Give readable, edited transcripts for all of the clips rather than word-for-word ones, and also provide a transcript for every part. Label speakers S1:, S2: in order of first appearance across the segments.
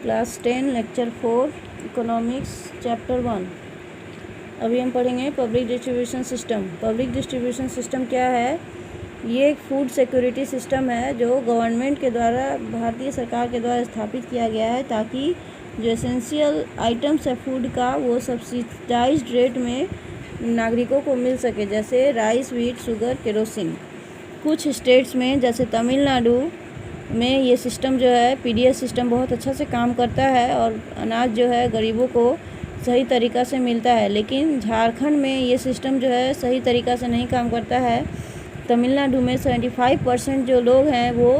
S1: Class 10 lecture 4 economics chapter 1। अभी हम पढ़ेंगे public distribution system. Public distribution system क्या है? ये एक फूड सिक्योरिटी सिस्टम है जो गवर्नमेंट के द्वारा, भारतीय सरकार के द्वारा स्थापित किया गया है ताकि जो एसेंशियल आइटम्स है फूड का वो सब्सिडाइज्ड रेट में नागरिकों को मिल सके, जैसे राइस, व्हीट, शुगर, केरोसिन। कुछ स्टेट्स में जैसे तमिलनाडु में ये सिस्टम जो है पीडीएस सिस्टम बहुत अच्छा से काम करता है और अनाज जो है गरीबों को सही तरीक़ा से मिलता है। लेकिन झारखंड में ये सिस्टम जो है सही तरीक़ा से नहीं काम करता है। तमिलनाडु में 75% जो लोग हैं वो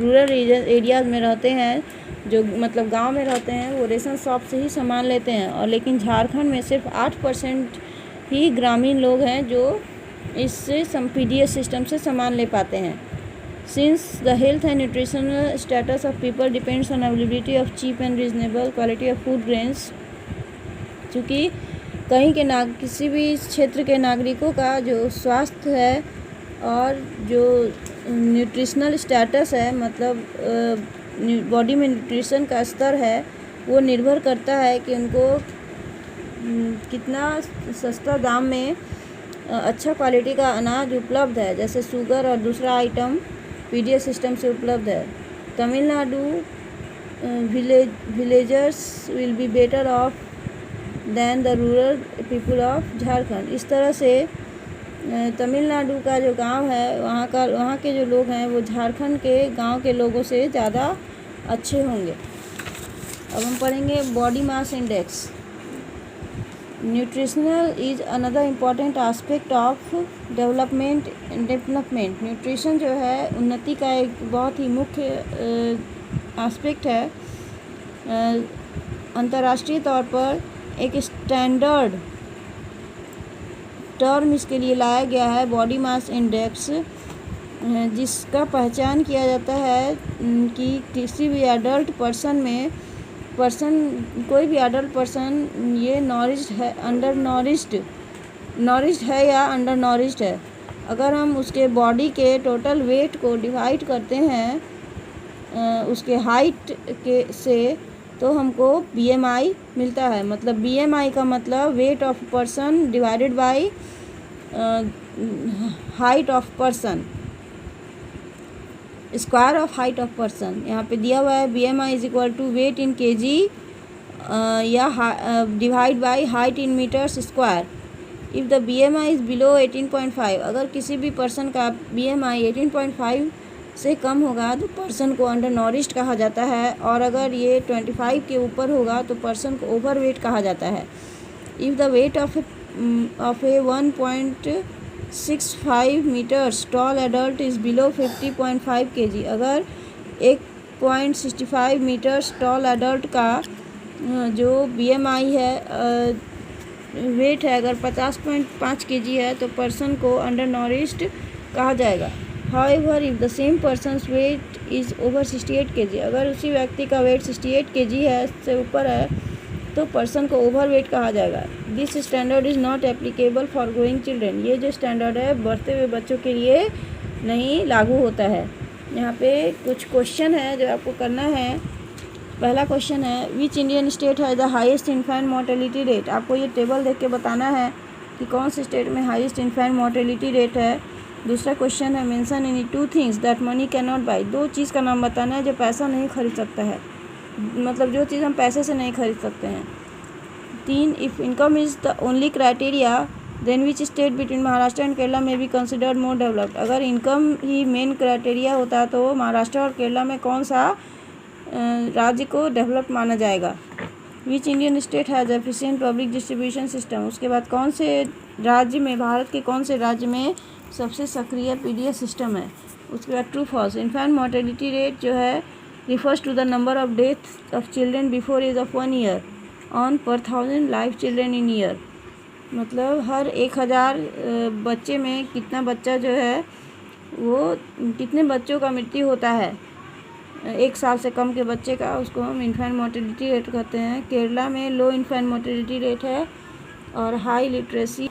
S1: रूरल एरियाज़ में रहते हैं, जो मतलब गांव में रहते हैं, वो रेशन शॉप से ही सामान लेते हैं। और लेकिन झारखंड में सिर्फ 8% ही ग्रामीण लोग हैं जो इससे पीडीएस सिस्टम से सामान ले पाते हैं। Since the health and nutritional status of people depends on availability of cheap and reasonable quality of food grains, चूँकि कहीं के किसी भी क्षेत्र के नागरिकों का जो स्वास्थ्य है और जो न्यूट्रिशनल स्टेटस है, मतलब बॉडी में न्यूट्रिशन का स्तर है, वो निर्भर करता है कि उनको कितना सस्ता दाम में अच्छा क्वालिटी का अनाज उपलब्ध है, जैसे शुगर और दूसरा आइटम पीडीएस सिस्टम से उपलब्ध है। Tamil Nadu villagers will be better off than the rural people of Jharkhand. इस तरह से तमिलनाडु का जो गांव है वहाँ के जो लोग हैं वो झारखंड के गांव के लोगों से ज़्यादा अच्छे होंगे। अब हम पढ़ेंगे body mass index. Nutritional is another important aspect of development. Nutrition जो है उन्नति का एक बहुत ही मुख्य आस्पेक्ट है। अंतर्राष्ट्रीय तौर पर एक स्टैंडर्ड टर्म इसके लिए लाया गया है, बॉडी मास इंडेक्स, जिसका पहचान किया जाता है कि किसी भी एडल्ट पर्सन में कोई भी एडल्ट पर्सन ये नॉरिश्ड है, अंडर नॉरिश्ड है या अंडर नॉरिश्ड है। अगर हम उसके बॉडी के टोटल वेट को डिवाइड करते हैं उसके हाइट के से, तो हमको बीएमआई मिलता है। मतलब बीएमआई का मतलब weight of person divided by height of person, square of height of person. यहाँ पे दिया हुआ है BMI is equal to weight in kg या divide by height in metres square. If the BMI is below 18.5, अगर किसी भी person का BMI 18.5 से कम होगा तो पर्सन को अंडर नॉरिश्ड कहा जाता है, और अगर ये 25 के ऊपर होगा तो पर्सन को ओवर वेट कहा जाता है। If the weight of a 1.65 metres tall adult is below 50.5 kg, अगर 1.65 मीटर्स टॉल एडल्ट का जो BMI है वेट है अगर 50.5 kg है तो पर्सन को अंडर नॉरिश्ड कहा जाएगा। However if the same person's weight is over 68 kg, अगर उसी व्यक्ति का वेट 68 kg है, से ऊपर है, तो पर्सन को ओवर वेट कहा जाएगा। This standard is not applicable for growing children, ये जो स्टैंडर्ड है बढ़ते हुए बच्चों के लिए नहीं लागू होता है। यहाँ पे कुछ क्वेश्चन है जो आपको करना है। पहला क्वेश्चन है विच इंडियन स्टेट है the highest infant mortality rate. आपको ये टेबल देख के बताना है कि कौन से स्टेट में हाईएस्ट इन्फेंट मोर्टेलिटी रेट है। दूसरा क्वेश्चन है mention any 2 things that money can not by. 2 चीज़ का नाम बताना है जो पैसा नहीं खरीद सकता है, मतलब जो चीज़ हम पैसे से नहीं खरीद सकते हैं। 3 if income is the only criteria then which state between Maharashtra and Kerala may be considered more developed. अगर इनकम ही मेन क्राइटेरिया होता तो महाराष्ट्र और केरला में कौन सा राज्य को डेवलप माना जाएगा। Which Indian state has efficient public distribution system. उसके बाद कौन से राज्य में, भारत के कौन से राज्य में सबसे सक्रिय पीडीएस सिस्टम है। उसके बाद true false. Infant mortality rate जो है refers to the number of death of children before age of 1 year on per 1000 live children in year, मतलब हर 1000 बच्चे में कितना बच्चा जो है वो कितने बच्चों का मृत्यु होता है 1 साल से कम के बच्चे का, उसको हम इन्फेंट मोर्टेलिटी रेट कहते हैं। केरला में लो इन्फेंट मोर्टेलिटी रेट है और हाई लिटरेसी।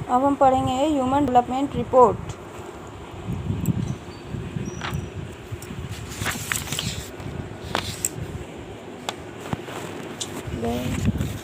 S1: अब हम पढ़ेंगे ह्यूमन डेवलपमेंट रिपोर्ट। बाय।